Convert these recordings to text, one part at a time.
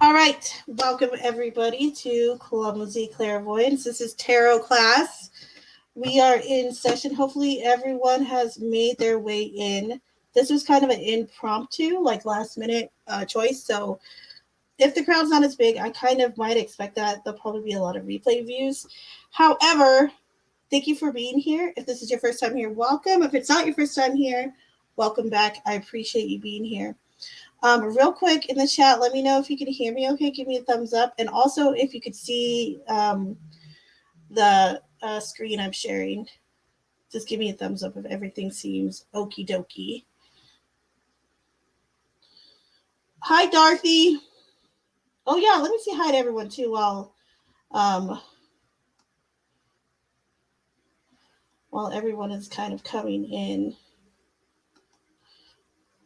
All right, welcome everybody to Clumsy Clairvoyance. This is tarot class. We are in session. Hopefully, everyone has made their way in. This was kind of an impromptu, like last minute choice. So, if the crowd's not as big, I kind of might expect that there'll probably be a lot of replay views. However, thank you for being here. If this is your first time here, welcome. If it's not your first time here, welcome back. I appreciate you being here. Real quick in the chat, let me know if you can hear me okay. Give me a thumbs up. And also if you could see the screen I'm sharing. Just give me a thumbs up if everything seems okie dokie. Hi, Dorothy. Oh, yeah, let me say hi to everyone, too, while everyone is kind of coming in.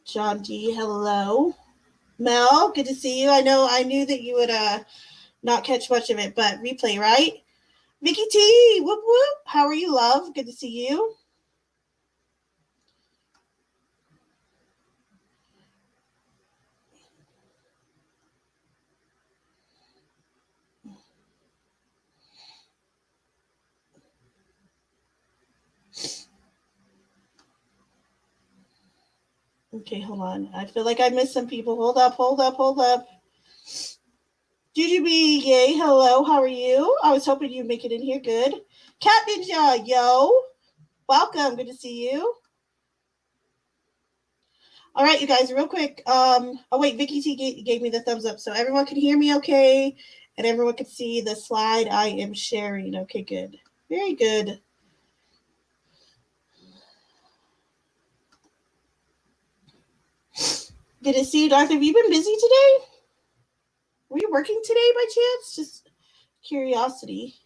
John D, hello. Mel, good to see you. I knew that you would not catch much of it, but replay, right? Vicky T, whoop whoop. How are you, love? Good to see you. Okay, hold on. I feel like I missed some people. Hold up. Jujubee, yay, hello, how are you? I was hoping you'd make it in here. Good. Cat Ninja, yo. Welcome, good to see you. All right, you guys, real quick. Oh, wait, Vicky T gave me the thumbs up, so everyone can hear me okay, and everyone can see the slide I am sharing. Okay, good. Very good. Good to see you, Doctor. Have you been busy today? Were you working today by chance? Just curiosity.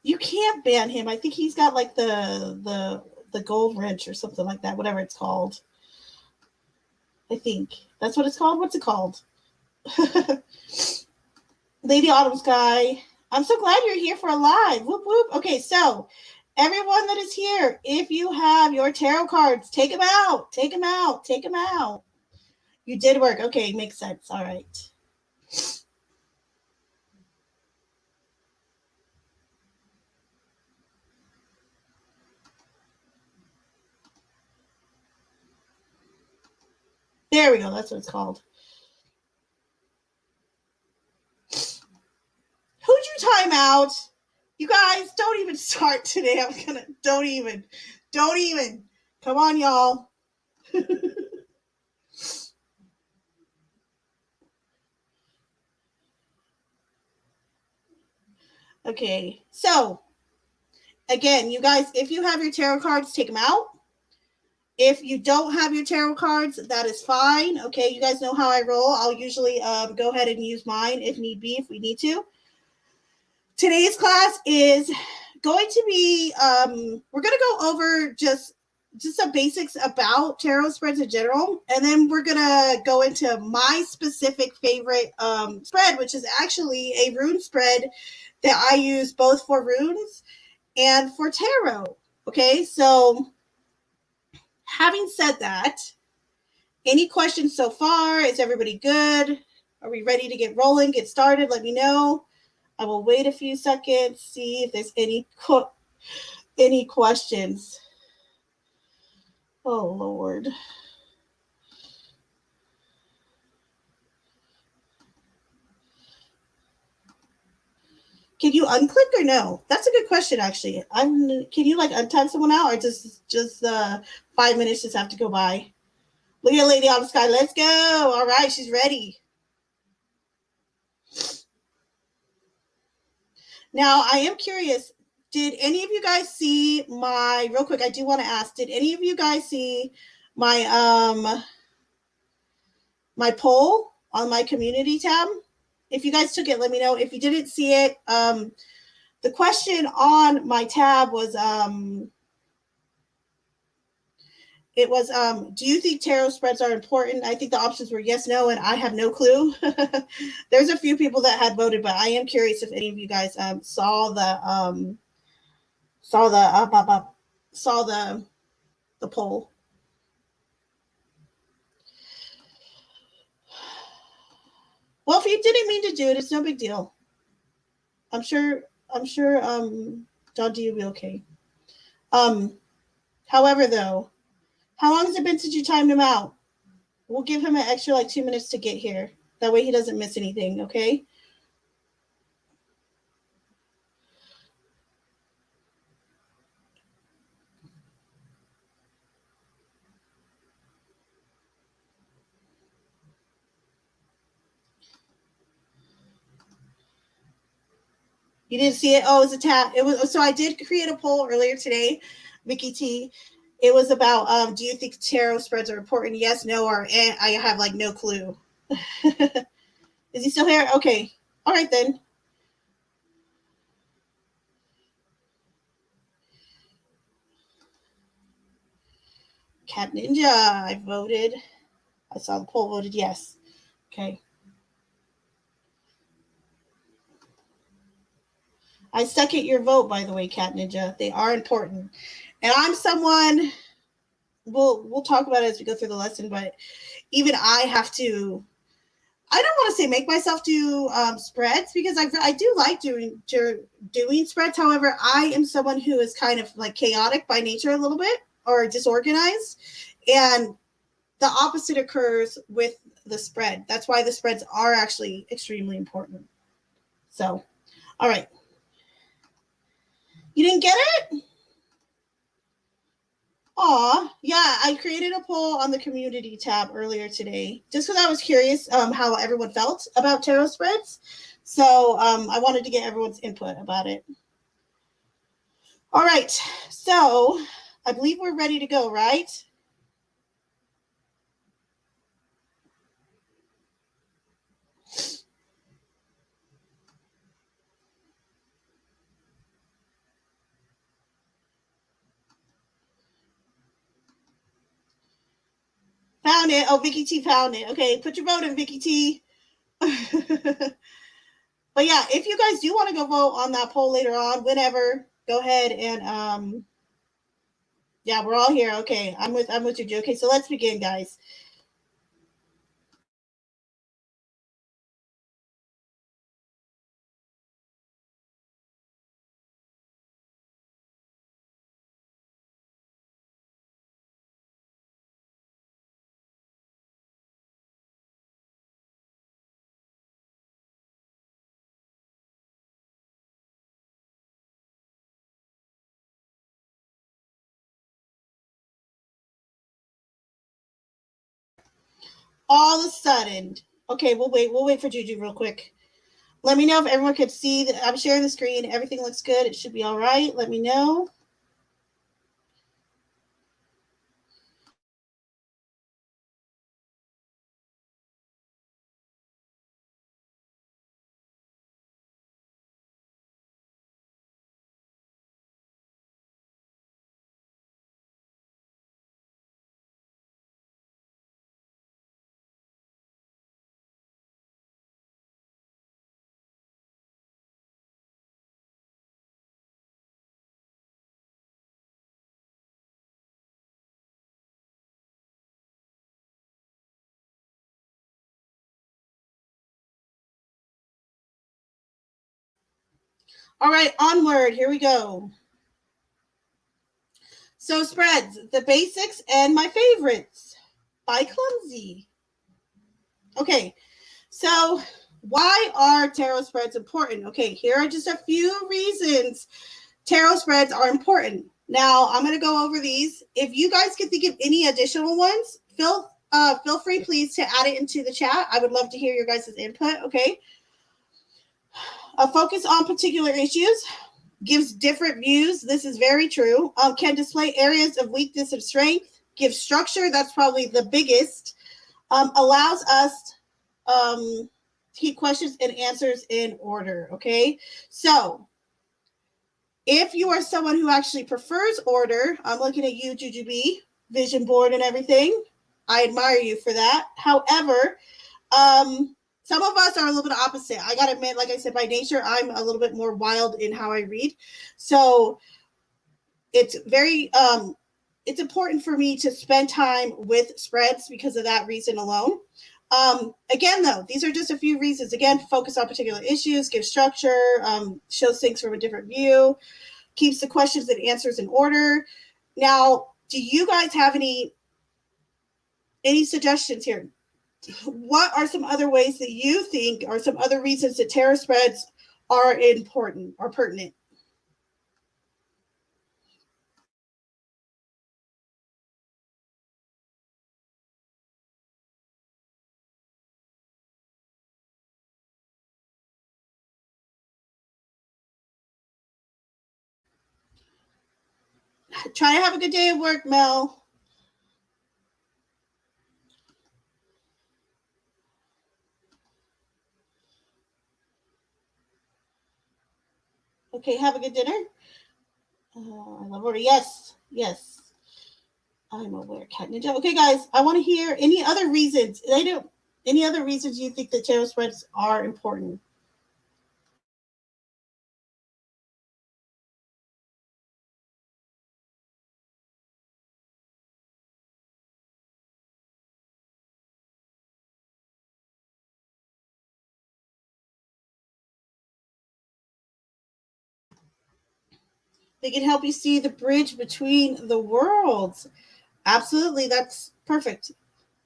You can't ban him. I think he's got like the gold wrench or something like that, whatever it's called. I think that's what it's called. What's it called? Lady Autumn Sky. I'm so glad you're here for a live. Whoop whoop. Okay, so everyone that is here, if you have your tarot cards, take them out. Take them out. Take them out. You did work. Okay, makes sense. All right. There we go. That's what it's called. Who'd you time out? You guys, don't even start today. Don't even. Come on, y'all. Okay, so again, you guys, if you have your tarot cards, take them out. If you don't have your tarot cards, that is fine. Okay, you guys know how I roll. I'll usually go ahead and use mine if need be, if we need to. Today's class is going to be, we're going to go over just some basics about tarot spreads in general, and then we're going to go into my specific favorite spread, which is actually a rune spread that I use both for runes and for tarot. Okay, so having said that, any questions so far? Is everybody good? Are we ready to get rolling, get started? Let me know. I will wait a few seconds, see if there's any questions. Oh, Lord. Can you unclick or no? That's a good question, actually. Can you like untime someone out, or just 5 minutes just have to go by? Look at Lady on the Sky. Let's go. All right, she's ready. Now, I am curious. Did any of you guys see my, real quick, I do want to ask, did any of you guys see my my poll on my community tab? If you guys took it, let me know. If you didn't see it, the question on my tab was, do you think tarot spreads are important? I think the options were yes, no, and I have no clue. There's a few people that had voted, but I am curious if any of you guys saw Saw the poll. Well, if you didn't mean to do it, it's no big deal. I'm sure John D will be okay. However though, how long has it been since you timed him out? We'll give him an extra like 2 minutes to get here. That way he doesn't miss anything, okay? You didn't see it? Oh, it was a tap. It was so I did create a poll earlier today, Vicky T. It was about do you think tarot spreads are important? Yes, no, or I have like no clue. Is he still here? Okay. All right then. Cat Ninja, I voted. I saw the poll voted yes. Okay. I second your vote, by the way, Cat Ninja. They are important. And I'm someone we'll talk about it as we go through the lesson, but even I have to I don't want to say make myself do spreads because I do like doing spreads. However, I am someone who is kind of like chaotic by nature a little bit or disorganized. And the opposite occurs with the spread. That's why the spreads are actually extremely important. So, all right. You didn't get it? Aw, yeah, I created a poll on the community tab earlier today just because I was curious how everyone felt about tarot spreads. So I wanted to get everyone's input about it. All right, so I believe we're ready to go, right? Found it. Oh, Vicky T found it. Okay, put your vote in, Vicky T. But yeah, if you guys do want to go vote on that poll later on, whenever, go ahead and yeah, we're all here. Okay, I'm with you. Okay, so let's begin, guys. All of a sudden, okay, we'll wait for Juju real quick. Let me know if everyone could see that I'm sharing the screen. Everything looks good. It should be all right. Let me know. All right, onward. Here we go. So spreads, the basics and my favorites by Clumsy. Okay, so why are tarot spreads important? Okay, here are just a few reasons tarot spreads are important. Now I'm going to go over these. If you guys can think of any additional ones, feel free, please, to add it into the chat. I would love to hear your guys' input. Okay. A focus on particular issues gives different views. This is very true. Can display areas of weakness and strength. Give structure. That's probably the biggest. Allows us to keep questions and answers in order. Okay. So if you are someone who actually prefers order, I'm looking at you, Jujubee, vision board and everything. I admire you for that. However, some of us are a little bit opposite. I gotta admit, like I said, by nature, I'm a little bit more wild in how I read. So it's very it's important for me to spend time with spreads because of that reason alone. Again, though, these are just a few reasons. Again, focus on particular issues, give structure, shows things from a different view, keeps the questions and answers in order. Now, do you guys have any suggestions here? What are some other ways that you think are some other reasons that tarot spreads are important or pertinent? Try to have a good day at work, Mel. Okay, have a good dinner. I love order. Yes, yes. I'm aware, Cat Ninja. Okay, guys, I want to hear any other reasons. They do. Any other reasons you think that tarot spreads are important? They can help you see the bridge between the worlds. Absolutely, that's perfect.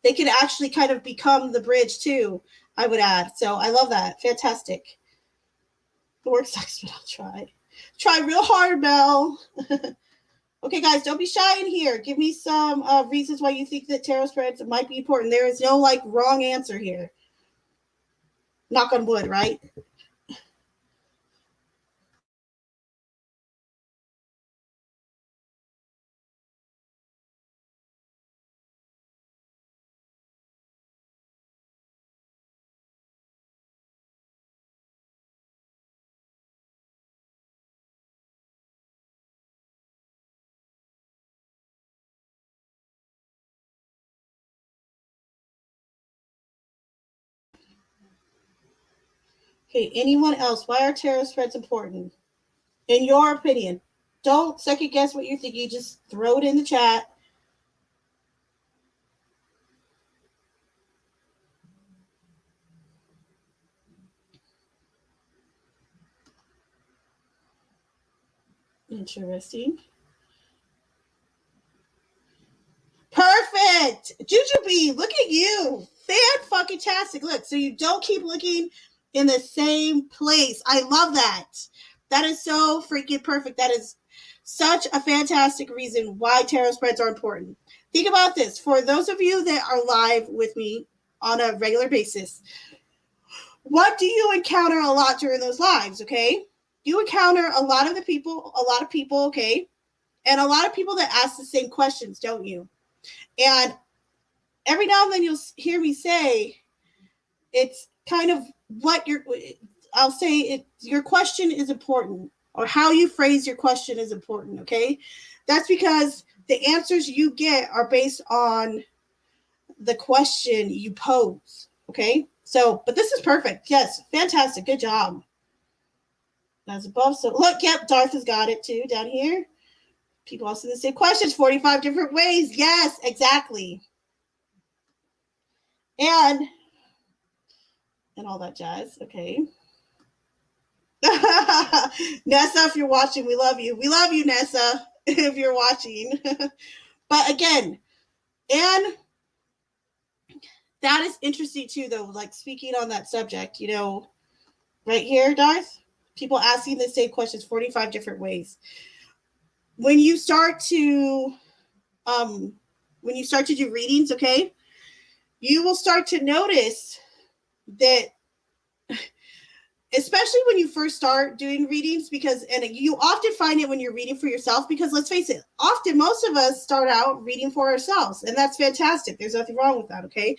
They can actually kind of become the bridge too, I would add. So I love that. Fantastic. The work sucks, but I'll try. Try real hard, Mel. Okay, guys, don't be shy in here. Give me some reasons why you think that tarot spreads might be important. There is no like wrong answer here. Knock on wood, right? Okay, anyone else? Why are tarot spreads important? In your opinion. Don't second guess what you're thinking. Just throw it in the chat. Interesting. Perfect. Jujubee, look at you. Fan-fucking-tastic. Look, so you don't keep looking in the same place. I love that. That is so freaking perfect. That is such a fantastic reason why tarot spreads are important. Think about this. For those of you that are live with me on a regular basis, what do you encounter a lot during those lives, okay? You encounter a lot of people, okay? And a lot of people that ask the same questions, don't you? And every now and then you'll hear me say it's kind of what I'll say it your question is important, or how you phrase your question is important, okay? That's because the answers you get are based on the question you pose, okay? So, but this is perfect. Yes, fantastic. Good job. As above. So look, yep, Darth has got it too down here. People asking the same questions 45 different ways. Yes, exactly. And all that jazz. Okay. Nessa, if you're watching, we love you. We love you, Nessa, if you're watching. But again, and that is interesting too, though. Like speaking on that subject, right here, Darth, people asking the same questions 45 different ways. When you start to um do readings, okay, you will start to notice that, especially when you first start doing readings, because and you often find it when you're reading for yourself, because let's face it, often most of us start out reading for ourselves, and that's fantastic. There's nothing wrong with that, okay?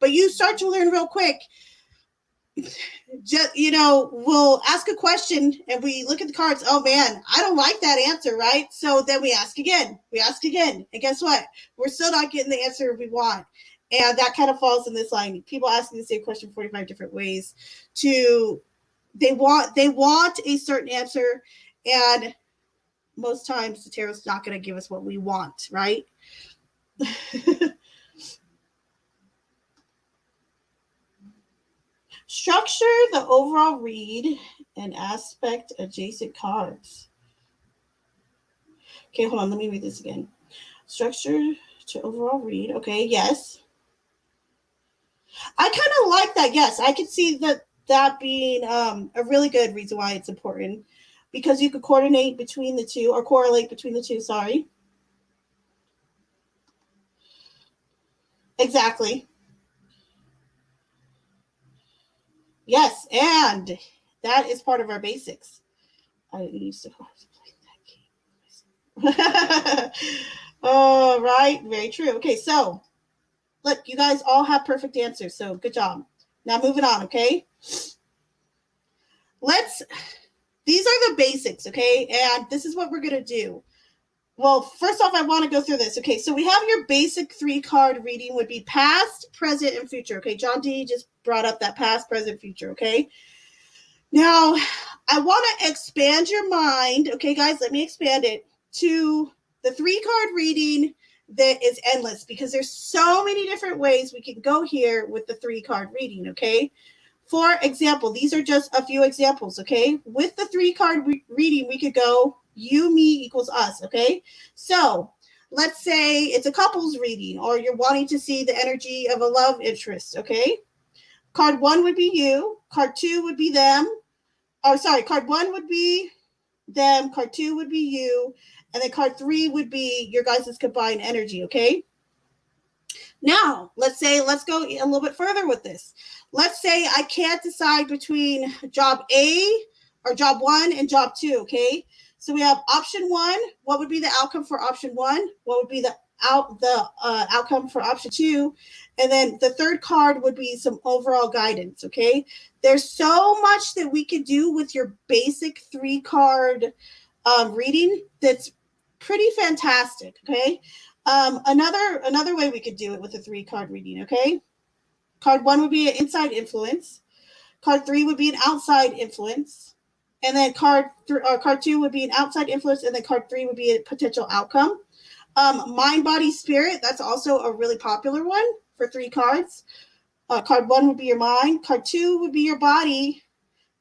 But you start to learn real quick. Just we'll ask a question and we look at the cards. Oh man, I don't like that answer, right? So then we ask again, and guess what? We're still not getting the answer we want. And that kind of falls in this line. People asking the same question 45 different ways. They want a certain answer, and most times the tarot's not going to give us what we want, right? Structure the overall read and aspect adjacent cards. Okay, hold on. Let me read this again. Structure to overall read. Okay, yes. I kind of like that. Yes, I can see that being a really good reason why it's important, because you could coordinate between the two, or correlate between the two. Sorry. Exactly. Yes, and that is part of our basics. I used to play that game. Oh, right. Very true. Okay, so look, you guys all have perfect answers, so good job. Now moving on, okay? These are the basics, okay? And this is what we're going to do. Well, first off, I want to go through this. Okay, so we have your basic 3-card reading would be past, present, and future. Okay, John D just brought up that past, present, future. Okay, now I want to expand your mind. Okay, guys, let me expand it to the 3-card reading that is endless, because there's so many different ways we can go here with the 3-card reading. Okay, for example, these are just a few examples, okay? With the 3-card reading, we could go you, me equals us, okay? So let's say it's a couples reading, or you're wanting to see the energy of a love interest, okay? Card 1 would be you. Card 2 would be them. Oh, sorry, card 1 would be them. Card 2 would be you. And then card 3 would be your guys' combined energy, okay? Now, let's go a little bit further with this. Let's say I can't decide between job A or job 1 and job 2, okay? So we have option 1. What would be the outcome for option 1? What would be the outcome for option 2? And then the third card would be some overall guidance, okay? There's so much that we could do with your basic 3-card reading that's pretty fantastic, okay? Another way we could do it with a 3-card reading, okay? Card 1 would be an inside influence. Card 3 would be an outside influence. And then card 2 would be an outside influence, and then card 3 would be a potential outcome. Mind, body, spirit, that's also a really popular one for 3 cards. Card 1 would be your mind. Card 2 would be your body.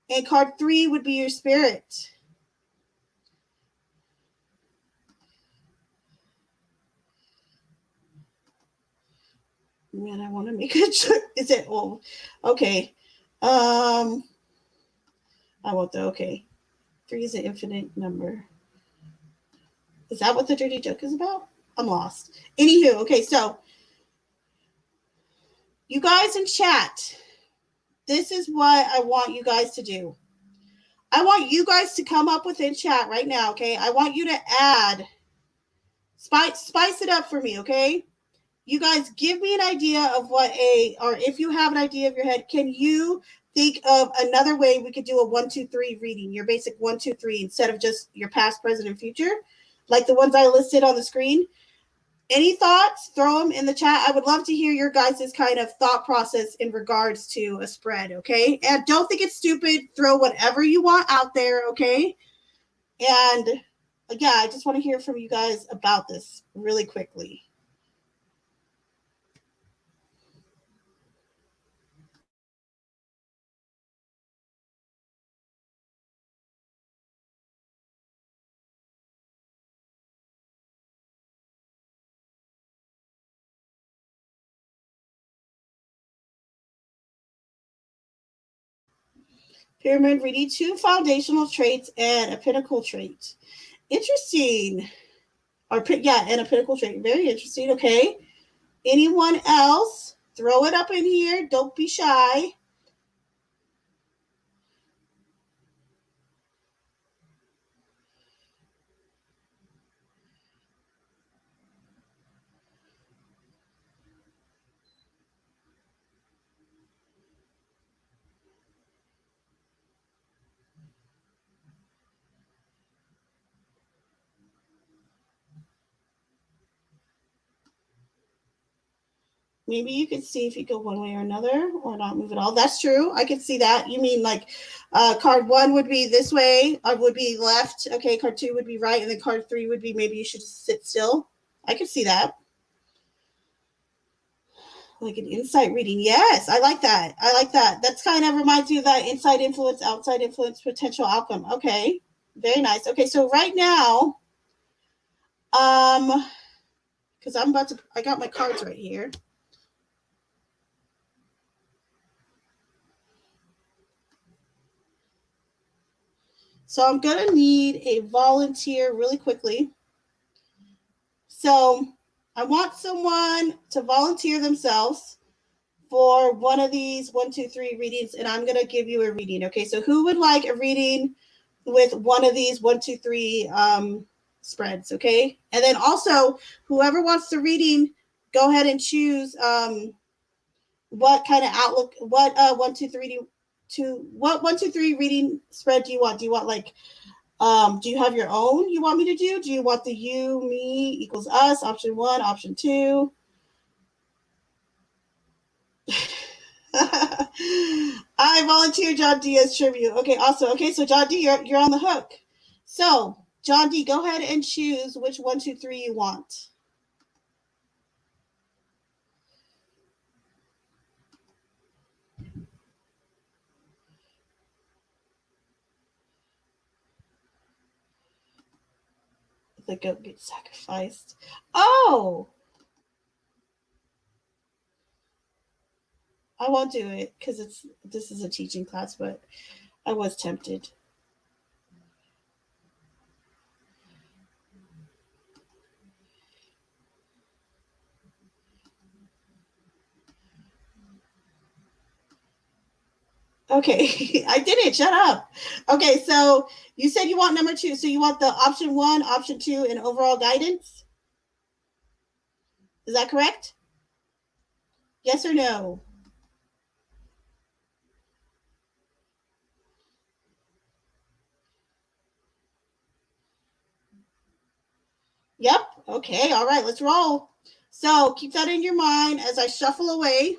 And card 3 would be your spirit. Man, I want to make it. Is it? Oh, okay. I won't though. Okay. 3 is an infinite number. Is that what the dirty joke is about? I'm lost. Anywho, okay, so you guys in chat, this is what I want you guys to do. I want you guys to come up within chat right now, okay? I want you to add, spice it up for me, okay? You guys give me an idea of or if you have an idea of your head, can you think of another way we could do a 1, 2, 3 reading, your basic 1, 2, 3, instead of just your past, present, and future, like the ones I listed on the screen? Any thoughts? Throw them in the chat. I would love to hear your guys' kind of thought process in regards to a spread, okay? And don't think it's stupid. Throw whatever you want out there, okay? And yeah, I just want to hear from you guys about this really quickly. Pyramid reading, 2 foundational traits and a pinnacle trait. Interesting. And a pinnacle trait. Very interesting. Okay. Anyone else? Throw it up in here. Don't be shy. maybe you could see if you go one way or another or not move at all. That's true. I could see that. You mean like card 1 would be this way, would be left. Okay, card 2 would be right, and then card 3 would be maybe you should sit still. I could see that. Like an insight reading. Yes, I like that. I like that. That's kind of reminds me of that inside influence, outside influence, potential outcome. Okay, very nice. Okay, so right now, because I got my cards right here. So I'm going to need a volunteer really quickly. So I want someone to volunteer themselves for one of these 1, 2, 3 readings, and I'm going to give you a reading. Okay, so who would like a reading with one of these 1, 2, 3 spreads? Okay, and then also whoever wants the reading, go ahead and choose what kind of outlook, what 1, 2, 3 what 1, 2, 3 reading spread do you want? Do you want like do you have your own you want me to do? Do you want the you, me equals us, option 1, option 2? I volunteer John D as tribute. Okay, awesome. Okay, so John D, you're on the hook. So, John D, go ahead and choose which 1, 2, 3 you want. The goat gets sacrificed. Oh! I won't do it because this is a teaching class, but I was tempted. Okay, I did it. Shut up. Okay, so you said you want number 2. So you want the option 1, option 2, and overall guidance? Is that correct? Yes or no? Yep. Okay. All right. Let's roll. So keep that in your mind as I shuffle away.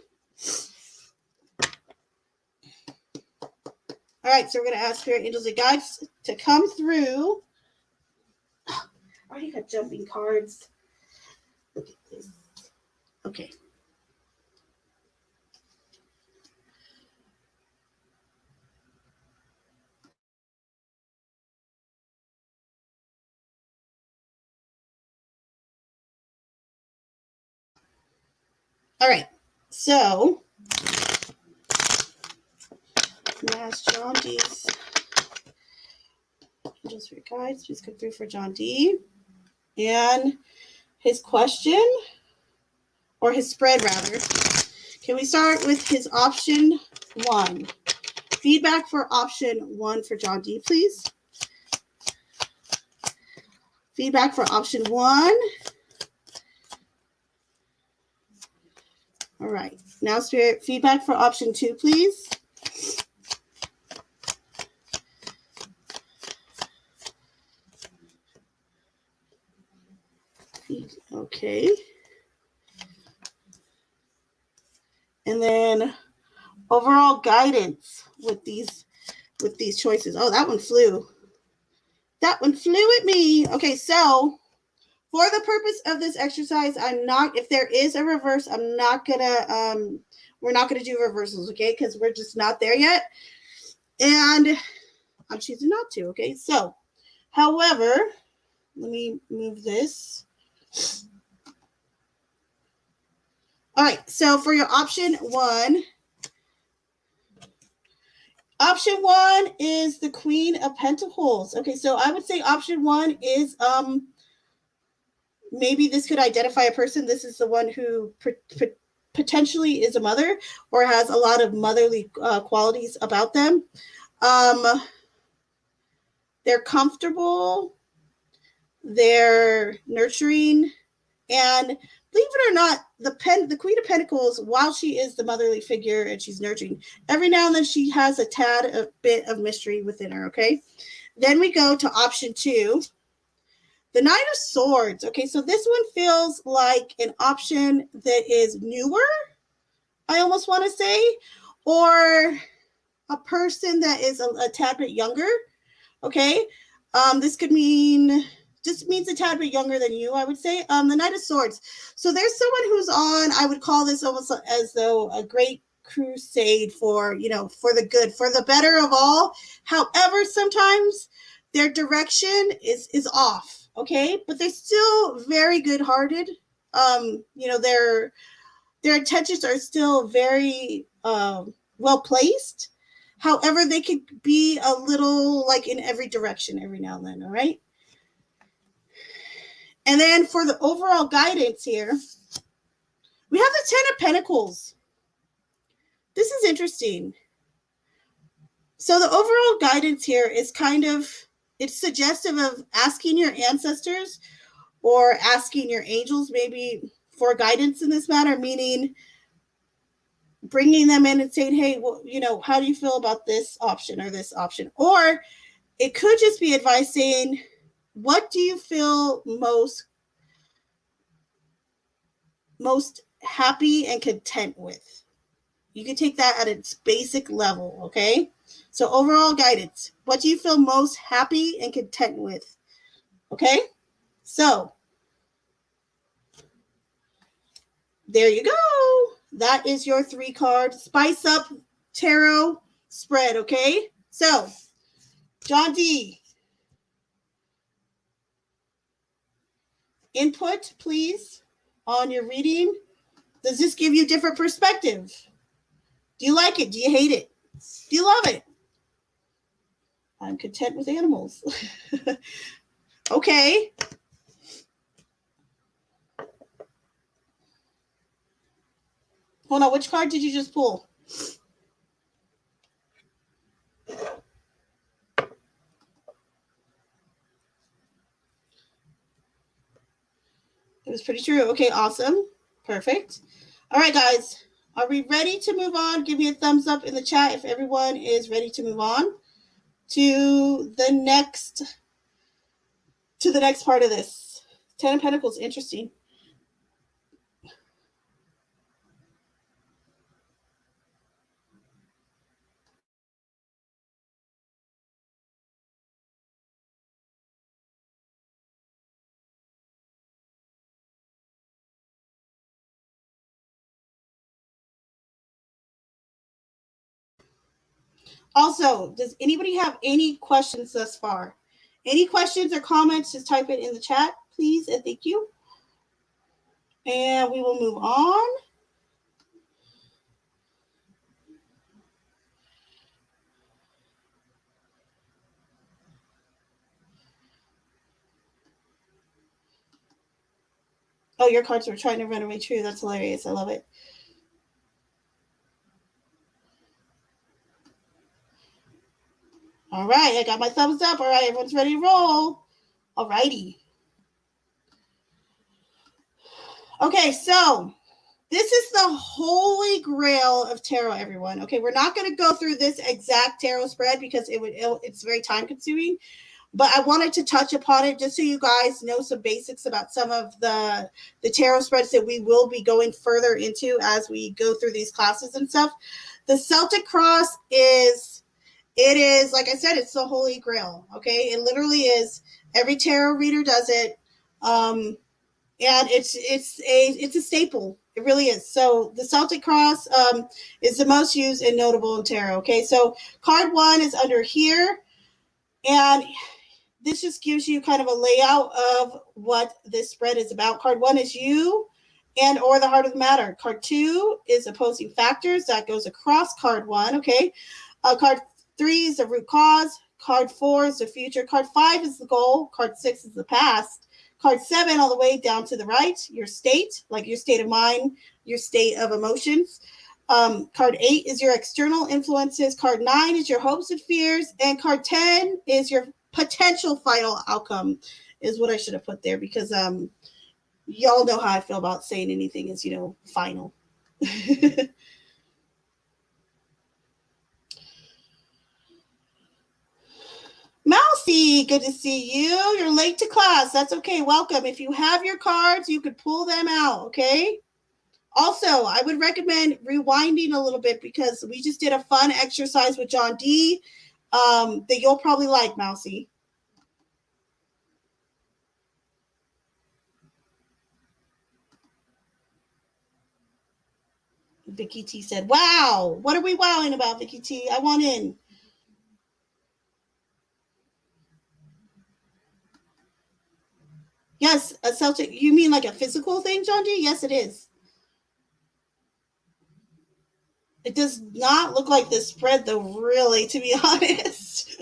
All right. So we're going to ask spirit angels and guides to come through. I already got jumping cards. Look at this. Okay. All right. So I'm going to ask John D's angels for your guides. Please come through for John D. And his question, or his spread rather. Can we start with his option 1? Feedback for option 1 for John D, please. Feedback for option 1. All right. Now, spirit, feedback for option 2, please. Okay. And then overall guidance with these choices. Oh, that one flew. That one flew at me. Okay, so for the purpose of this exercise, I'm not, if there is a reverse, I'm not gonna, we're not gonna do reversals, okay? Because we're just not there yet. And I'm choosing not to, okay? So, however, let me move this. All right, so for your option 1, option 1 is the Queen of Pentacles. Okay, so I would say option 1 is maybe this could identify a person. This is the one who potentially is a mother or has a lot of motherly qualities about them. They're comfortable, they're nurturing, and believe it or not, the Queen of Pentacles, while she is the motherly figure and she's nurturing, every now and then she has a bit of mystery within her, okay? Then we go to option 2. The Knight of Swords. Okay, so this one feels like an option that is newer, I almost want to say, or a person that is a tad bit younger. Okay, this could mean just means a tad bit younger than you, I would say. The Knight of Swords. So there's someone who's on. I would call this almost as though a great crusade for for the good, for the better of all. However, sometimes their direction is off. Okay, but they're still very good hearted. Their intentions are still very well placed. However, they could be a little like in every direction every now and then, all right? And then for the overall guidance here, we have the Ten of Pentacles. This is interesting. So the overall guidance here is it's suggestive of asking your ancestors or asking your angels maybe for guidance in this matter, meaning bringing them in and saying, hey, well, how do you feel about this option or this option? Or it could just be advice saying, what do you feel most happy and content with? You can take that at its basic level, okay? So overall guidance, what do you feel most happy and content with? Okay? So there you go. That is your 3-card Spice Up Tarot spread, okay? So, John D, input, please, on your reading. Does this give you different perspective? Do you like it? Do you hate it? Do you love it? I'm content with animals. Okay. Hold on. Which card did you just pull? It was pretty true. Okay, awesome. Perfect. All right, guys. Are we ready to move on? Give me a thumbs up in the chat if everyone is ready to move on to the next part of this. Ten of Pentacles, interesting. Also, does anybody have any questions thus far? Any questions or comments, just type it in the chat, please, and thank you. And we will move on. Oh, your cards were trying to run away. True. That's hilarious. I love it. All right. I got my thumbs up. All right. Everyone's ready to roll. All righty. Okay. So this is the holy grail of tarot, everyone. Okay. We're not going to go through this exact tarot spread because it's very time consuming. But I wanted to touch upon it just so you guys know some basics about some of the tarot spreads that we will be going further into as we go through these classes and stuff. The Celtic Cross is, like I said, it's the holy grail. Okay, it literally is. Every tarot reader does it, and it's a staple. It really is. So the Celtic Cross is the most used and notable in tarot. Okay, so card 1 is under here, and this just gives you kind of a layout of what this spread is about. Card 1 is you and or the heart of the matter. Card 2 is opposing factors. That goes across card 1, okay? Card 3 is the root cause. Card 4 is the future. Card 5 is the goal. Card 6 is the past. Card 7 all the way down to the right, your state, like your state of mind, your state of emotions. Card 8 is your external influences. Card 9 is your hopes and fears. And card 10 is your potential final outcome, is what I should have put there, because y'all know how I feel about saying anything is, final. Mousy, good to see you. You're late to class. That's okay. Welcome. If you have your cards, you could pull them out, okay? Also, I would recommend rewinding a little bit because we just did a fun exercise with John D that you'll probably like, Mousy. Vicky T said, wow, what are we wowing about, Vicky T? I want in. Yes, a Celtic. You mean like a physical thing, John D? Yes, it is. It does not look like this spread, though, really, to be honest.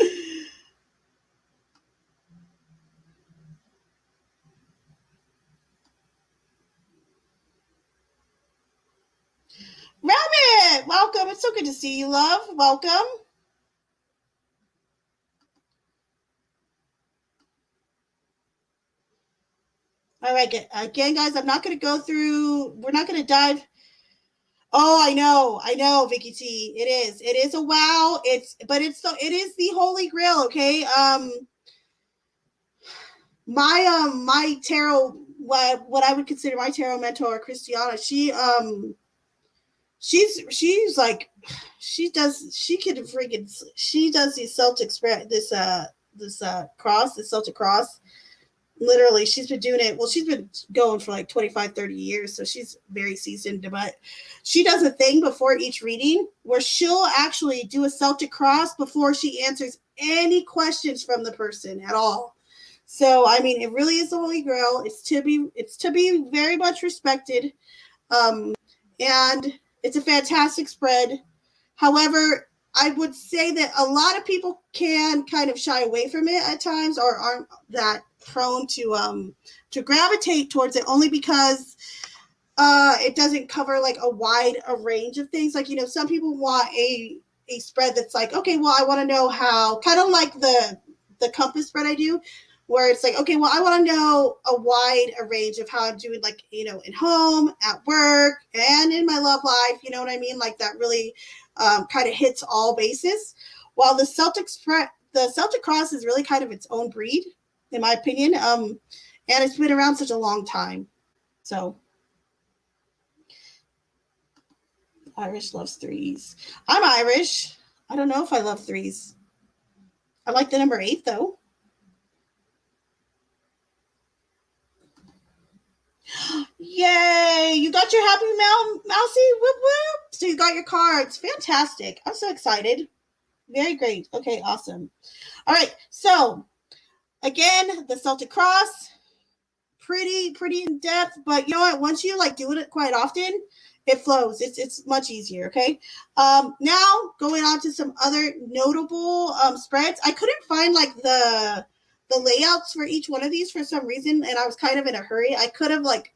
Rabbit, welcome. It's so good to see you, love. Welcome. All right, again, guys, I'm not going to go through. We're not going to dive. Oh, I know, Vicky T. It is a wow. It is the Holy Grail. Okay. My tarot, what I would consider my tarot mentor, Christiana. She's like, she does these Celtic spread this cross, the Celtic cross. Literally, she's been doing it. Well, she's been going for like 25, 30 years, so she's very seasoned. But she does a thing before each reading where she'll actually do a Celtic cross before she answers any questions from the person at all. So, I mean, it really is the Holy Grail. It's to be very much respected, and it's a fantastic spread. However, I would say that a lot of people can kind of shy away from it at times, or aren't that prone to gravitate towards it, only because it doesn't cover like a range of things. Like, some people want a spread that's like, okay, well, I want to know how, kind of like the compass spread I do, where it's like, okay, well, I want to know a range of how I'm doing, like, in home, at work, and in my love life. You know what I mean? Like, that really kind of hits all bases. While the Celtic cross is really kind of its own breed, in my opinion, and it's been around such a long time. So, Irish loves threes. I'm Irish. I don't know if I love threes. I like the number 8, though. Yay! You got your happy mousy? Whoop whoop! So you got your cards. Fantastic. I'm so excited. Very great. Okay, awesome. All right. So again, the Celtic cross, pretty in depth, but you know what? Once you like doing it quite often, it flows. It's much easier. Okay. Now going on to some other notable spreads. I couldn't find like the layouts for each one of these for some reason, and I was kind of in a hurry. I could have like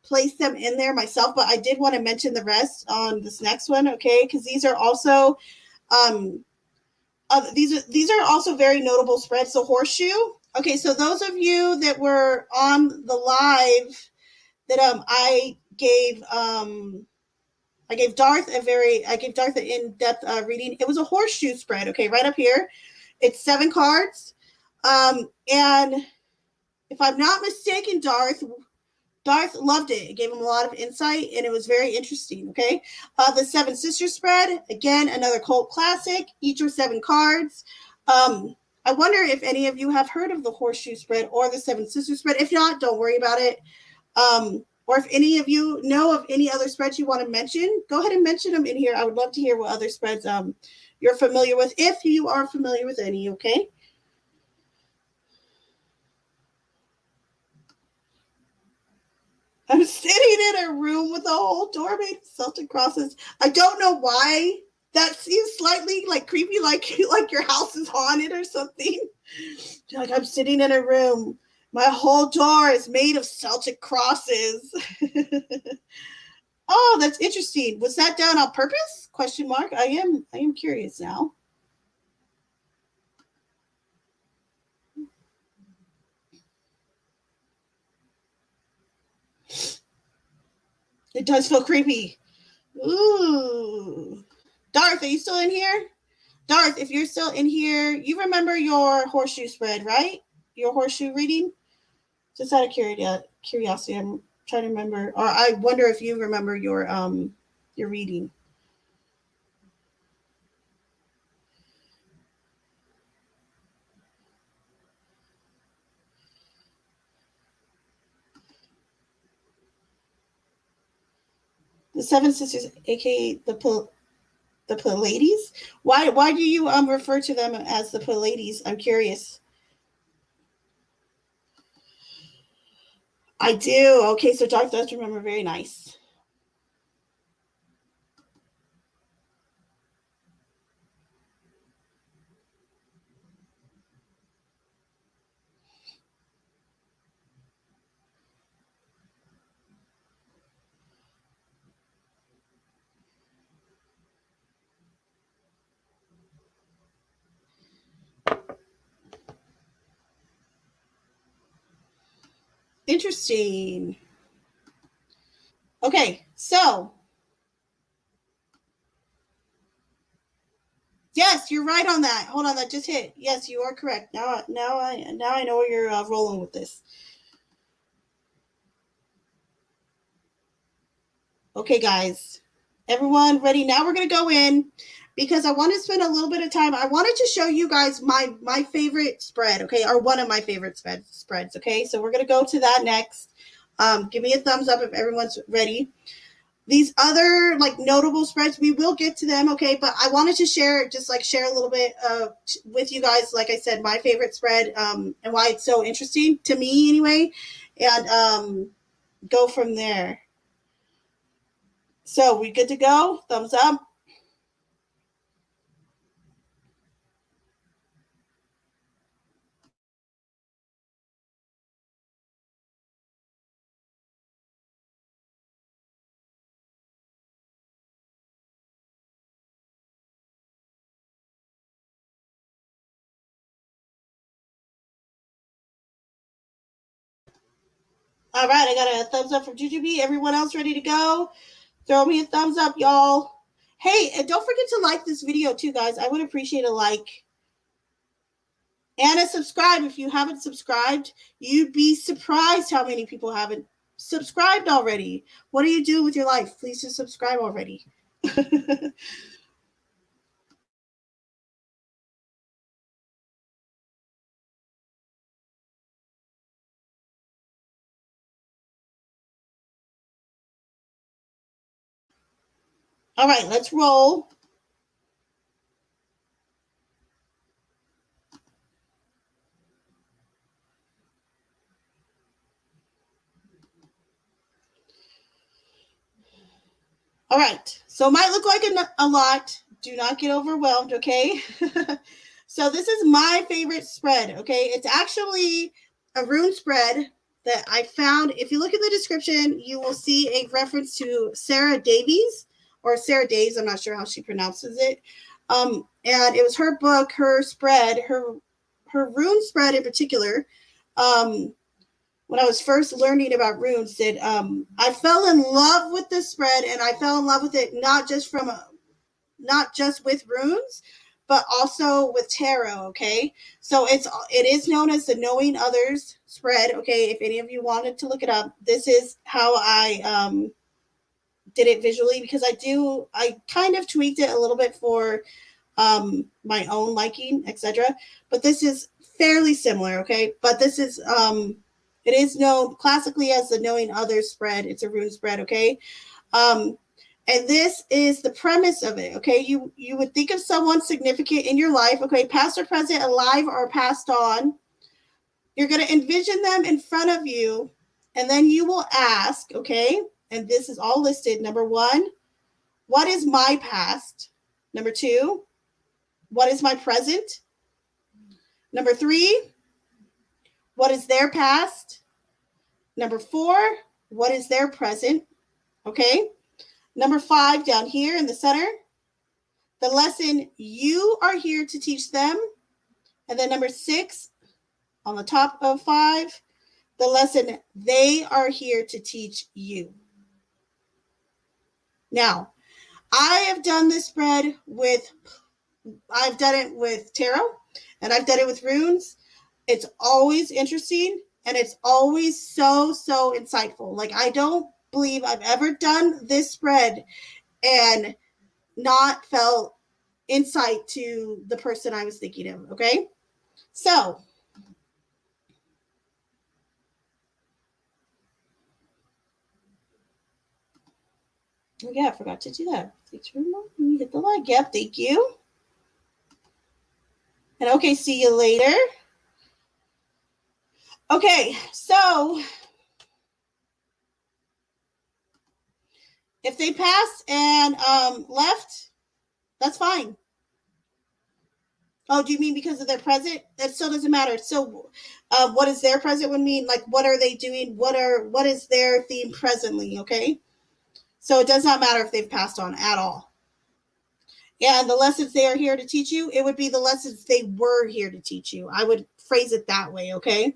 placed them in there myself, but I did want to mention the rest on this next one. Okay, because these are also these are also very notable spreads. So horseshoe. Okay, so those of you that were on the live that I gave Darth an in-depth reading. It was a horseshoe spread. Okay, right up here. It's 7 cards. And if I'm not mistaken, Darth loved it. It gave him a lot of insight, and it was very interesting. Okay, the 7 Sisters spread, again, another cult classic. Each are 7 cards. I wonder if any of you have heard of the horseshoe spread or the 7 Sisters spread. If not, don't worry about it. Or if any of you know of any other spreads you want to mention, go ahead and mention them in here. I would love to hear what other spreads you're familiar with, if you are familiar with any. Okay. I'm sitting in a room with a whole door made of Celtic crosses. I don't know why. That seems slightly like creepy, like your house is haunted or something. Like, I'm sitting in a room. My whole door is made of Celtic crosses. Oh, that's interesting. Was that done on purpose? Question mark. I am curious now. It does feel creepy. Ooh. Darth, are you still in here? Darth, if you're still in here, you remember your horseshoe spread, right? Your horseshoe reading? Just out of curiosity, I'm trying to remember, or I wonder if you remember your reading. The Seven Sisters, aka the Pleiades. Why do you refer to them as the Pleiades? I'm curious. I do. Okay, so Darth does remember. Very nice. Interesting. Okay, so yes, you're right on that. Hold on, that just hit. Yes, you are correct. Now I know where you're rolling with this. Okay, guys, everyone ready? Now we're gonna go in because I want to spend a little bit of time. I wanted to show you guys my favorite spread. Okay, or one of my favorite spreads. Okay, so we're gonna go to that next. Give me a thumbs up if everyone's ready. These other like notable spreads, we will get to them, okay, but I wanted to share a little bit with you guys, like I said, my favorite spread, and why it's so interesting to me anyway, and go from there. So we good to go? Thumbs up. All right, I got a thumbs up from Jujubee. Everyone else ready to go? Throw me a thumbs up, y'all. Hey, and don't forget to like this video too, guys. I would appreciate a like. And a subscribe if you haven't subscribed. You'd be surprised how many people haven't subscribed already. What do you do with your life? Please just subscribe already. All right, let's roll. All right, so it might look like a lot. Do not get overwhelmed, okay? So this is my favorite spread, okay? It's actually a rune spread that I found. If you look at the description, you will see a reference to Sara Daves or Sara Daves. I'm not sure how she pronounces it. And it was her book, her spread, her rune spread in particular. When I was first learning about runes, that I fell in love with this spread, and I fell in love with it not just with runes, but also with tarot. Okay, so it is known as the Knowing Others spread. Okay, if any of you wanted to look it up, this is how I did it visually, because I kind of tweaked it a little bit for my own liking, etc. But this is fairly similar, okay? But this is it is known classically as the Knowing Others spread. It's a rune spread, okay? Um, and this is the premise of it, okay? You would think of someone significant in your life, okay, past or present, alive or passed on. You're going to envision them in front of you, and then you will ask, okay? And this is all listed. Number 1, what is my past? Number 2, what is my present? Number 3, what is their past? Number 4, what is their present? Okay. Number 5, down here in the center, the lesson you are here to teach them. And then number 6, on the top of 5, the lesson they are here to teach you. Now, I have done this spread with I've done it with tarot and I've done it with runes. It's always interesting and it's always so, so insightful. Like, I don't believe I've ever done this spread and not felt insight to the person I was thinking of. Okay. So, oh yeah, I forgot to do that. Let me hit the like. Yep, thank you. And okay, see you later. Okay, so if they passed and left, that's fine. Oh, do you mean because of their present? That still doesn't matter. So, what does their present would mean? Like, what are they doing? What is their theme presently? Okay, so it does not matter if they've passed on at all. And the lessons they are here to teach you, it would be the lessons they were here to teach you. I would phrase it that way. Okay.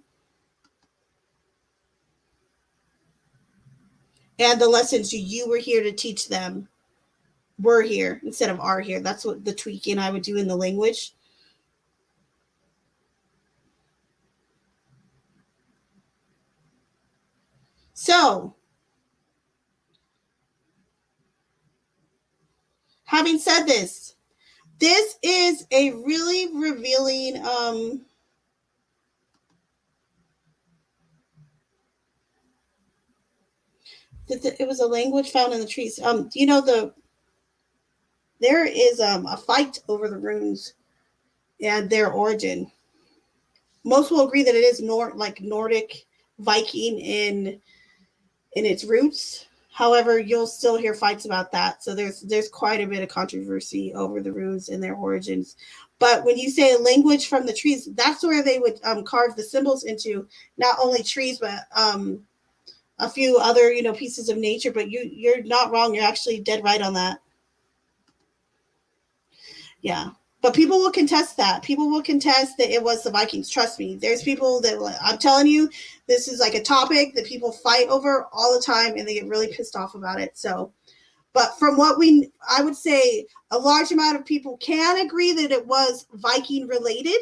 And the lessons you were here to teach them were here instead of are here. That's what the tweaking I would do in the language. So, having said this, this is a really revealing it was a language found in the trees. You know, there is a fight over the runes and their origin. Most will agree that it is like Nordic Viking in its roots. However, you'll still hear fights about that. So there's quite a bit of controversy over the runes and their origins. But when you say language from the trees, that's where they would carve the symbols into not only trees, but a few other pieces of nature. But you're not wrong. You're actually dead right on that. Yeah. But people will contest that. People will contest that it was the Vikings. Trust me. There's people that I'm telling you, this is like a topic that people fight over all the time and they get really pissed off about it. So, but from what I would say a large amount of people can agree that it was Viking related.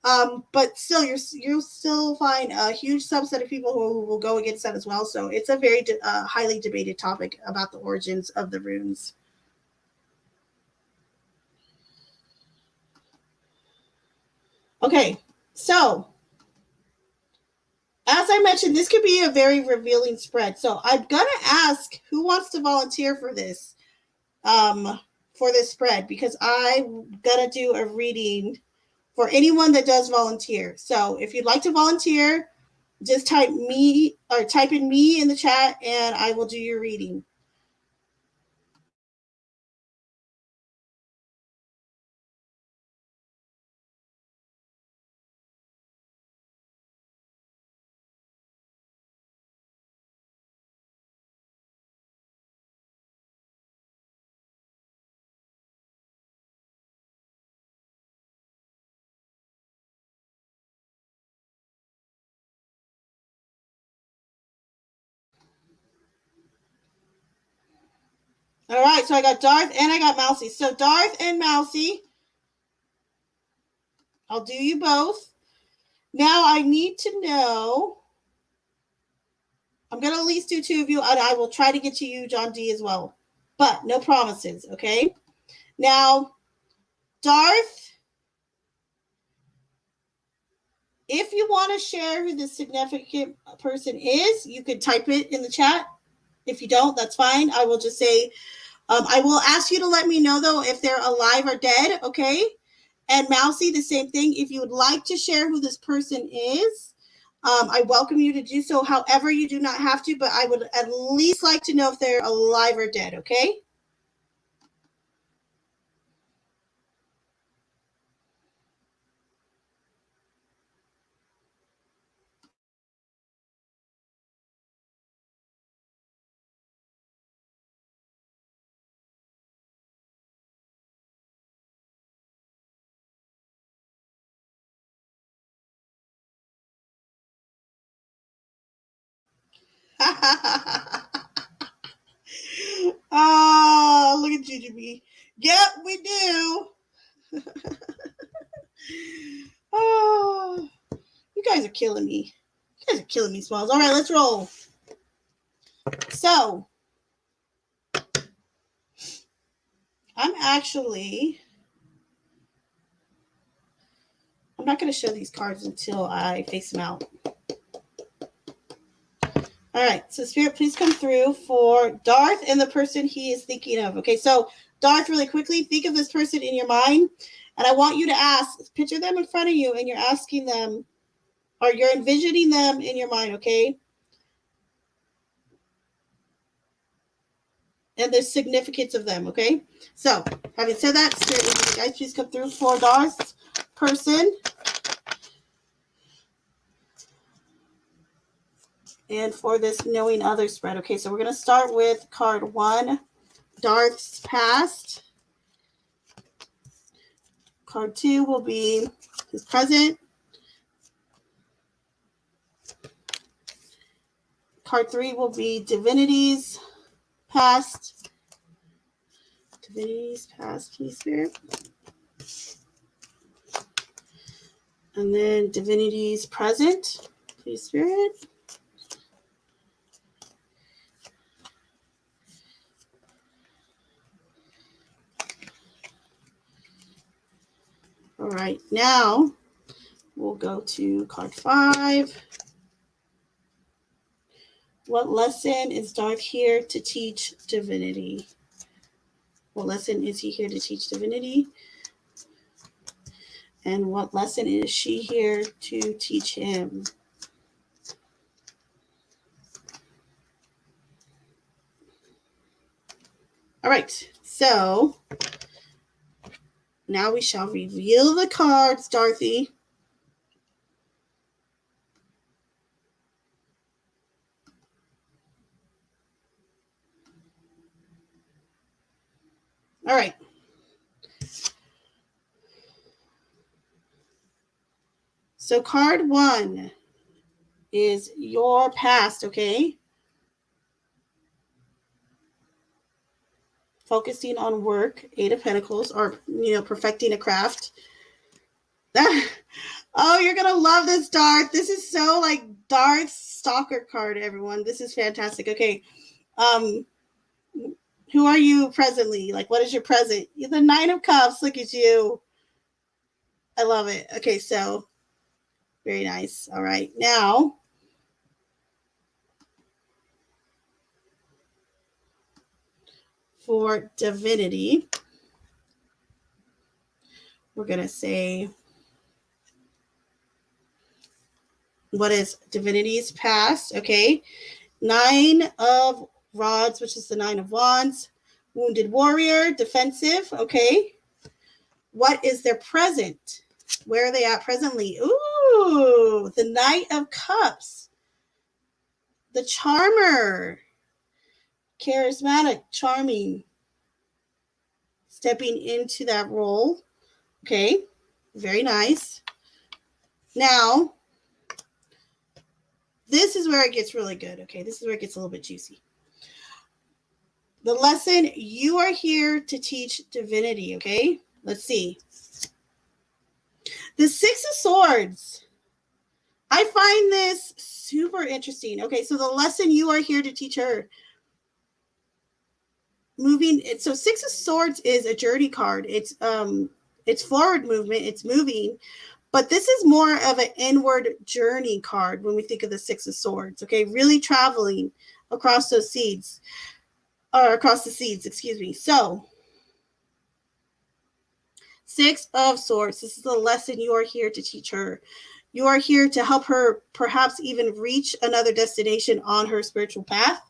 But still, you'll still find a huge subset of people who will go against that as well. So it's a very highly debated topic about the origins of the runes. Okay, so as I mentioned, this could be a very revealing spread. So I'm gonna ask who wants to volunteer for this, for this spread, because I'm gonna do a reading for anyone that does volunteer. So if you'd like to volunteer, just type in me in the chat, and I will do your reading. All right, so I got Darth and I got Mousy. So Darth and Mousy, I'll do you both. Now I need to know. I'm gonna at least do two of you, and I will try to get to you, John D, as well. But no promises, okay? Now, Darth, if you want to share who the significant person is, you could type it in the chat. If you don't, that's fine. I will just say, I will ask you to let me know, though, if they're alive or dead, okay? And Mousy, the same thing. If you would like to share who this person is, I welcome you to do so. However, you do not have to, but I would at least like to know if they're alive or dead, okay? Oh, look at GGB. Yep, we do. Oh, you guys are killing me. You guys are killing me, Smalls. All right, let's roll. So, I'm not going to show these cards until I face them out. All right, so Spirit, please come through for Darth and the person he is thinking of. Okay, so Darth, really quickly, think of this person in your mind, and I want you to picture them in front of you, and you're asking them, or you're envisioning them in your mind, okay? And the significance of them, okay? So, having said that, Spirit, would you guys please come through for Darth's person. And for this knowing others spread. Okay, so we're going to start with card 1, Darth's past. Card 2 will be his present. Card 3 will be Divinity's past. Divinity's past, please, Spirit. And then Divinity's present, please, Spirit. All right, now we'll go to card 5. What lesson is Darth here to teach Divinity? What lesson is he here to teach Divinity? And what lesson is she here to teach him? All right, so now we shall reveal the cards, Dorothy. All right. So card 1 is your past, okay? Focusing on work, 8 of Pentacles, or, perfecting a craft. Oh, you're going to love this, Darth. This is so like Darth's stalker card, everyone. This is fantastic. Okay. Who are you presently? Like, what is your present? You're the 9 of Cups. Look at you. I love it. Okay, so very nice. All right. Now, for Divinity, we're going to say, what is Divinity's past? Okay. 9 of Rods, which is the 9 of Wands. Wounded Warrior, defensive. Okay. What is their present? Where are they at presently? Ooh, the Knight of Cups. The Charmer. Charismatic, charming. Stepping into that role. Okay. Very nice. Now, this is where it gets really good. Okay. This is where it gets a little bit juicy. The lesson, you are here to teach Divinity. Okay. Let's see. The 6 of Swords. I find this super interesting. Okay, so the lesson, you are here to teach her. Moving. So 6 of Swords is a journey card. It's forward movement. It's moving. But this is more of an inward journey card when we think of the 6 of Swords. Okay, really traveling across those seeds. Or across the seeds, excuse me. So 6 of Swords. This is the lesson you are here to teach her. You are here to help her perhaps even reach another destination on her spiritual path.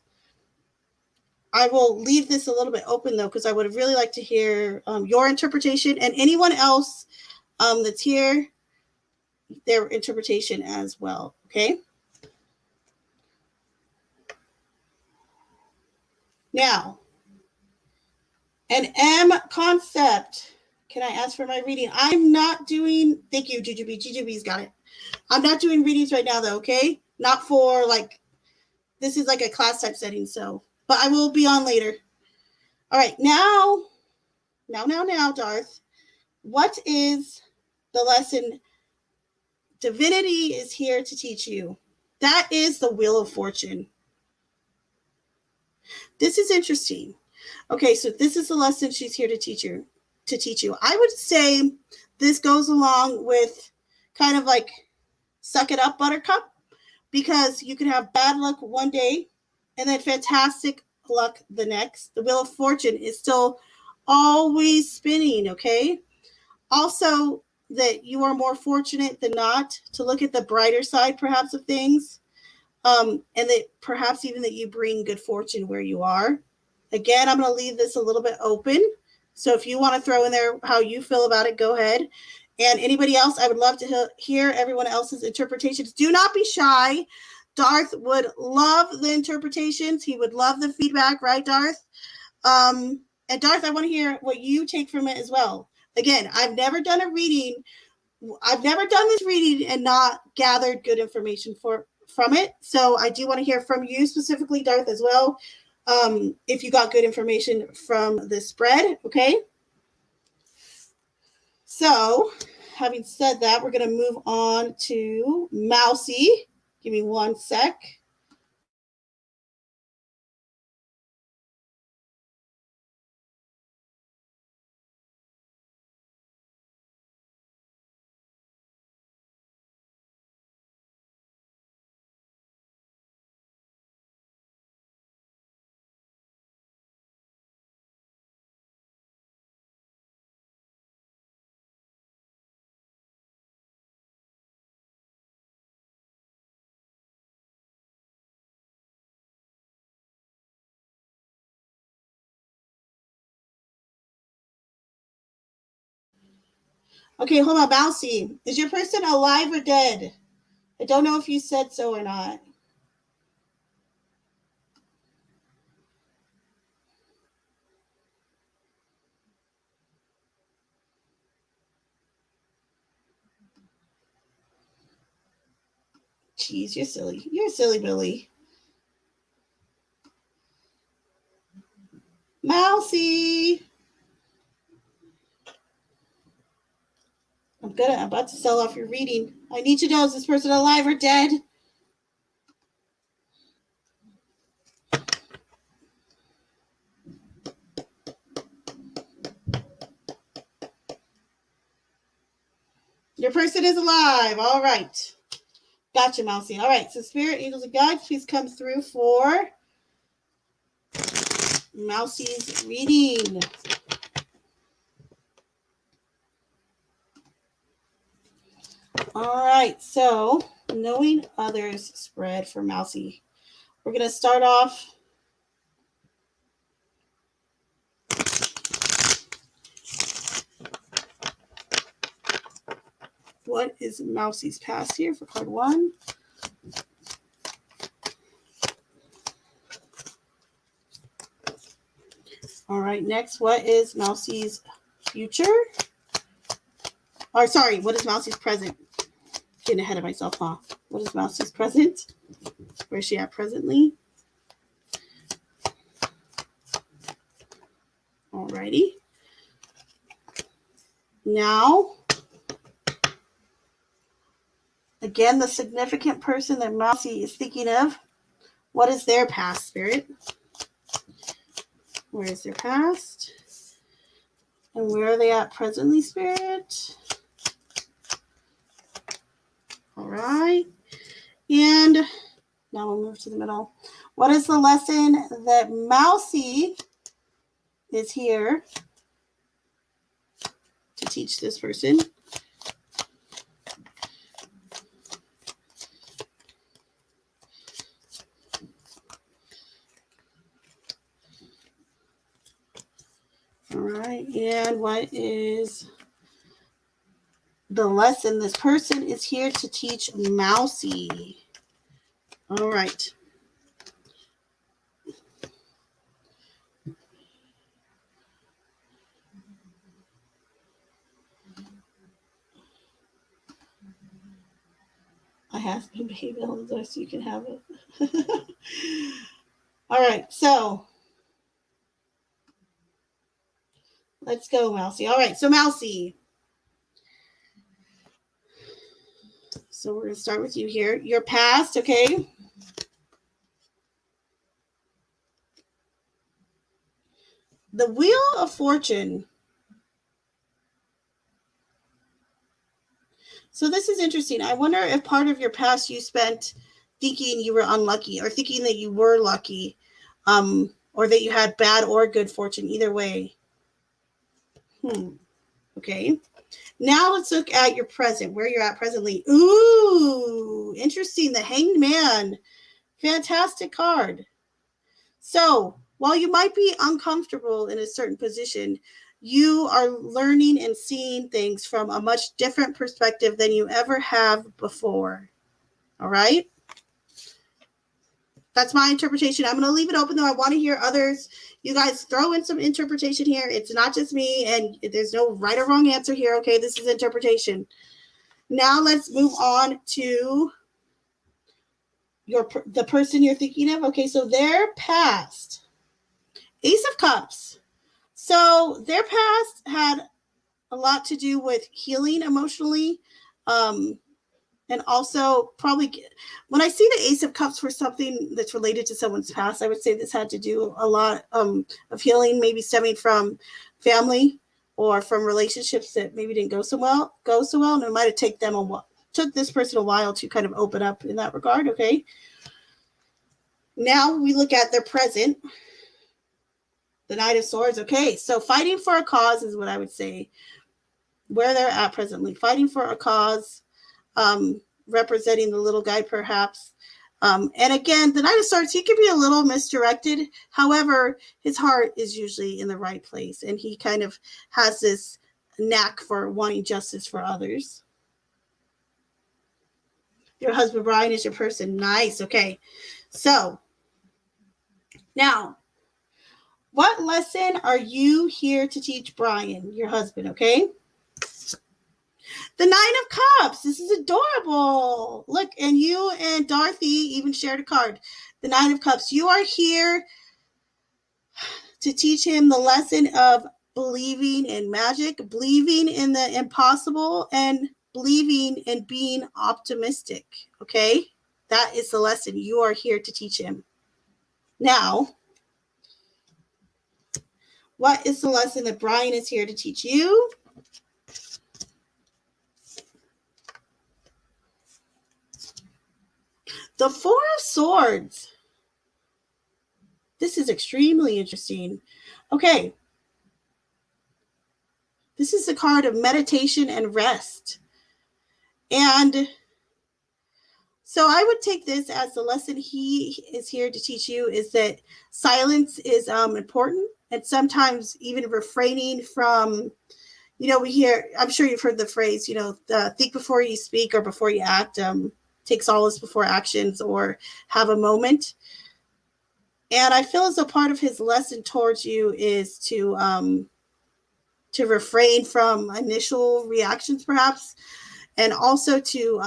I will leave this a little bit open, though, because I would really like to hear your interpretation and anyone else that's here, their interpretation as well. Okay? Now, an M concept. Can I ask for my reading? I'm not doing, thank you, Jujubee. Jujubee's got it. I'm not doing readings right now, though, okay? Not for, this is like a class type setting, so, but I will be on later. All right, now, Darth, what is the lesson divinity is here to teach you? That is the Wheel of Fortune. This is interesting. Okay, so this is the lesson she's here to teach you. I would say this goes along with kind of like suck it up, buttercup, because you can have bad luck one day and then fantastic luck the next. The Wheel of Fortune is still always spinning, okay? Also, that you are more fortunate than not to look at the brighter side, perhaps, of things. And that perhaps even that you bring good fortune where you are. Again, I'm going to leave this a little bit open. So if you want to throw in there how you feel about it, go ahead. And anybody else, I would love to hear everyone else's interpretations. Do not be shy. Darth would love the interpretations. He would love the feedback, right, Darth? And Darth, I want to hear what you take from it as well. Again, I've never done a reading. I've never done this reading and not gathered good information from it. So I do want to hear from you specifically, Darth, as well. If you got good information from this spread, okay? So, having said that, we're going to move on to Mousy. Give me one sec. Okay, hold on, Mousy. Is your person alive or dead? I don't know if you said so or not. Jeez, you're silly. You're silly, Billy. Mousy. I'm about to sell off your reading. I need to know, is this person alive or dead? Your person is alive. All right. Gotcha, Mousy. All right. So spirit, angels, and guides, please come through for Mousy's reading. All right. So knowing others spread for Mousy. We're going to start off. What is Mousy's past here for card 1? All right, next, what is Mousy's future? Or sorry, what is Mousy's present? Getting ahead of myself, huh? What is Mousy's present? Where is she at presently? All righty. Now, again, the significant person that Mousy is thinking of. What is their past, Spirit? Where is their past? And where are they at presently, Spirit? All right. And now we'll move to the middle. What is the lesson that Mousy is here to teach this person? All right. And what is the lesson this person is here to teach Mousy? All right. I have been baby on the door so you can have it. All right. So let's go, Mousy. All right. So Mousy, So we're going to start with you here. Your past, okay? The Wheel of Fortune. So this is interesting. I wonder if part of your past you spent thinking you were unlucky or thinking that you were lucky, or that you had bad or good fortune, either way. Okay. Now let's look at your present, where you're at presently. Ooh, interesting. The Hanged Man. Fantastic card. So while you might be uncomfortable in a certain position, you are learning and seeing things from a much different perspective than you ever have before. All right? That's my interpretation. I'm going to leave it open, though. I want to hear others. You guys throw in some interpretation here. It's not just me, and there's no right or wrong answer here. Okay, this is interpretation. Now let's move on to the person you're thinking of. Okay, so their past. Ace of Cups. So their past had a lot to do with healing emotionally, and also probably when I see the Ace of Cups for something that's related to someone's past, I would say this had to do a lot of healing, maybe stemming from family or from relationships that maybe didn't go so well, and it might have took this person a while to kind of open up in that regard. Okay. Now we look at their present, the Knight of Swords. Okay, so fighting for a cause is what I would say. Where they're at presently, fighting for a cause, representing the little guy perhaps. And again, the Knight of Swords, he can be a little misdirected. However, his heart is usually in the right place, and he kind of has this knack for wanting justice for others. Your husband, Brian, is your person. Nice. Okay. So now, what lesson are you here to teach Brian, your husband? Okay. The Nine of Cups. This is adorable. Look, and you and Dorothy even shared a card. The Nine of Cups. You are here to teach him the lesson of believing in magic, believing in the impossible, and believing in being optimistic. Okay? That is the lesson you are here to teach him. Now, what is the lesson that Brian is here to teach you? The Four of Swords. This is extremely interesting. Okay. This is a card of meditation and rest. And so I would take this as the lesson he is here to teach you is that silence is important. And sometimes even refraining from, we hear, I'm sure you've heard the phrase, think before you speak or before you act, take solace before actions, or have a moment. And I feel as though part of his lesson towards you is to refrain from initial reactions, perhaps, and also to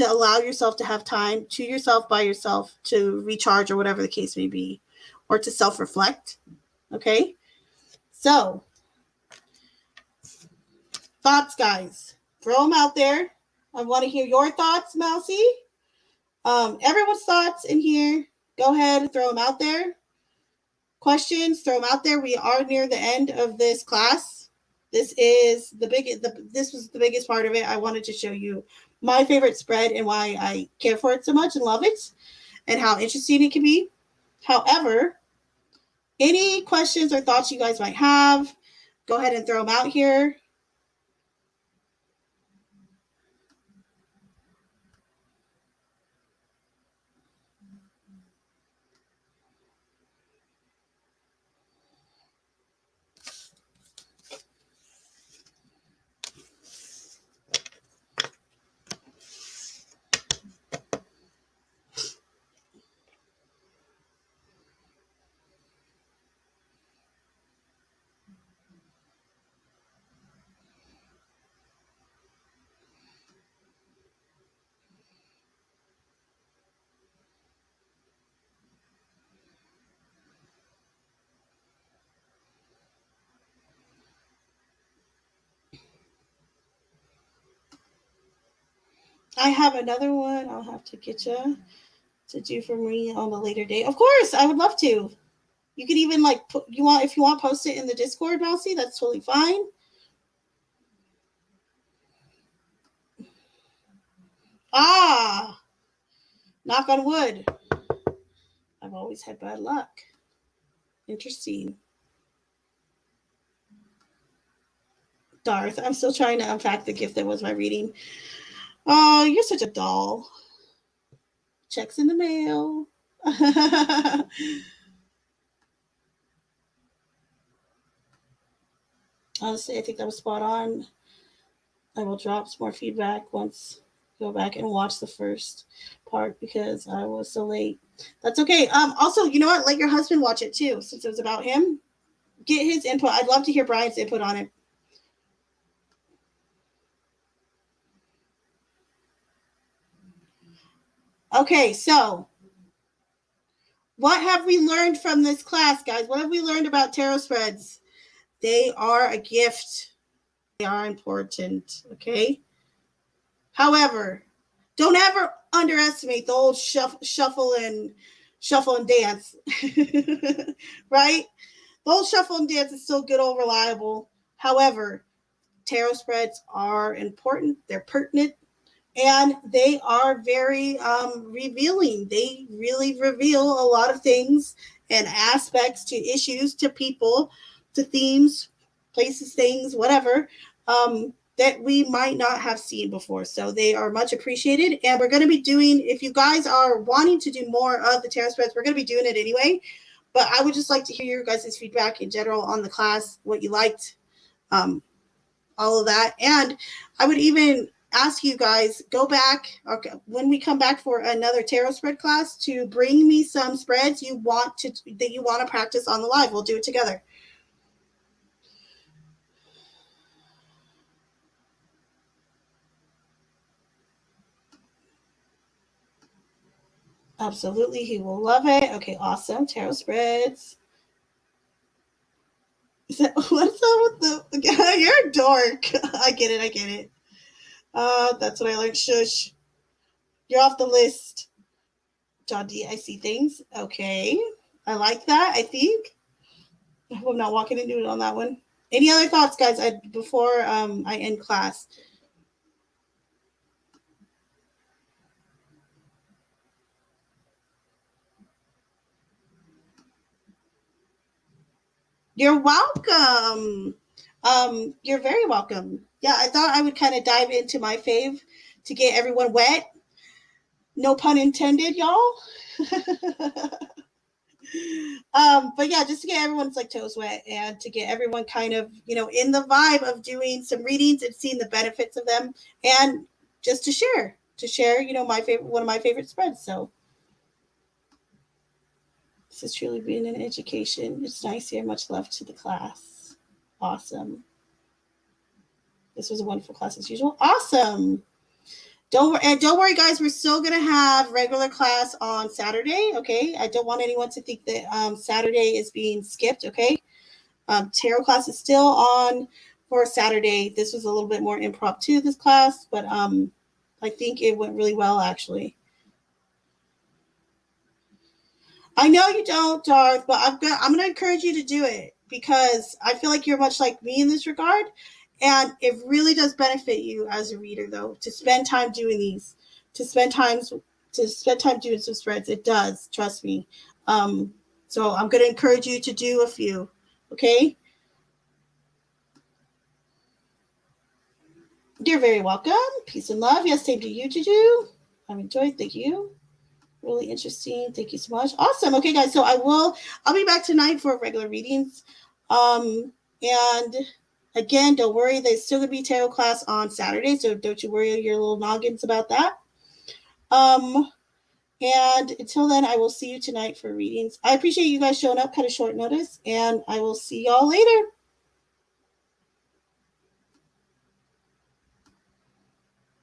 allow yourself to have time to yourself by yourself to recharge or whatever the case may be, or to self-reflect. Okay, so thoughts, guys, throw them out there. I want to hear your thoughts, Mousy. Everyone's thoughts in here. Go ahead and throw them out there. Questions, throw them out there. We are near the end of this class. This is this was the biggest part of it. I wanted to show you my favorite spread and why I care for it so much and love it and how interesting it can be. However, any questions or thoughts you guys might have, go ahead and throw them out here. I have another one. I'll have to get you to do for me on a later date. Of course, I would love to. You could even like put you want if you want post it in the Discord, Mousy. That's totally fine. Ah, knock on wood. I've always had bad luck. Interesting. Darth, I'm still trying to unpack the gift that was my reading. Oh, you're such a doll. Checks in the mail. Honestly, I think that was spot on. I will drop some more feedback once go back and watch the first part because I was so late. That's okay. Also, you know what? Let your husband watch it too, since it was about him. Get his input. I'd love to hear Brian's input on it. Okay, so what have we learned from this class, guys? What have we learned about tarot spreads? They are a gift. They are important, okay? However, don't ever underestimate the old shuffle and dance, right? The old shuffle and dance is still good old reliable. However, tarot spreads are important. They're pertinent. And they are very revealing. They really reveal a lot of things and aspects to issues, to people, to themes, places, things, whatever, that we might not have seen before. So they are much appreciated. And we're going to be doing, if you guys are wanting to do more of the tarot spreads, we're going to be doing it anyway. But I would just like to hear your guys' feedback in general on the class, what you liked, all of that. And I would even ask you guys, go back, okay, when we come back for another tarot spread class, to bring me some spreads you want to practice on the live. We'll do it together. Absolutely, he will love it. Okay, awesome. Tarot spreads. What's up with the? You're a dork. I get it. That's what I learned. Shush. You're off the list. John D, I see things. Okay. I like that, I think. I hope I'm not walking into it on that one. Any other thoughts, guys, before I end class? You're welcome. You're very welcome. Yeah, I thought I would kind of dive into my fave to get everyone wet. No pun intended, y'all. But yeah, just to get everyone's like toes wet and to get everyone kind of, in the vibe of doing some readings and seeing the benefits of them, and just to share, my favorite, one of my favorite spreads. So this has truly been an education. It's nice here. Much love to the class. Awesome. This was a wonderful class as usual. Awesome. Don't worry, guys. We're still gonna have regular class on Saturday. Okay. I don't want anyone to think that Saturday is being skipped. Okay. Tarot class is still on for Saturday. This was a little bit more impromptu, this class, but I think it went really well, actually. I know you don't, Darth, but I'm gonna encourage you to do it because I feel like you're much like me in this regard, and it really does benefit you as a reader, though, to spend time doing these, to spend time doing some spreads. It does, trust me. So I'm gonna encourage you to do a few. Okay. You're very welcome. Peace and love. Yes, same to you, Juju. I've enjoyed. Thank you. Really interesting. Thank you so much. Awesome. Okay, guys. So I'll be back tonight for regular readings. And again, don't worry. There's still gonna be tarot class on Saturday, so don't you worry your little noggins about that. And until then, I will see you tonight for readings. I appreciate you guys showing up, kind of short notice, and I will see y'all later.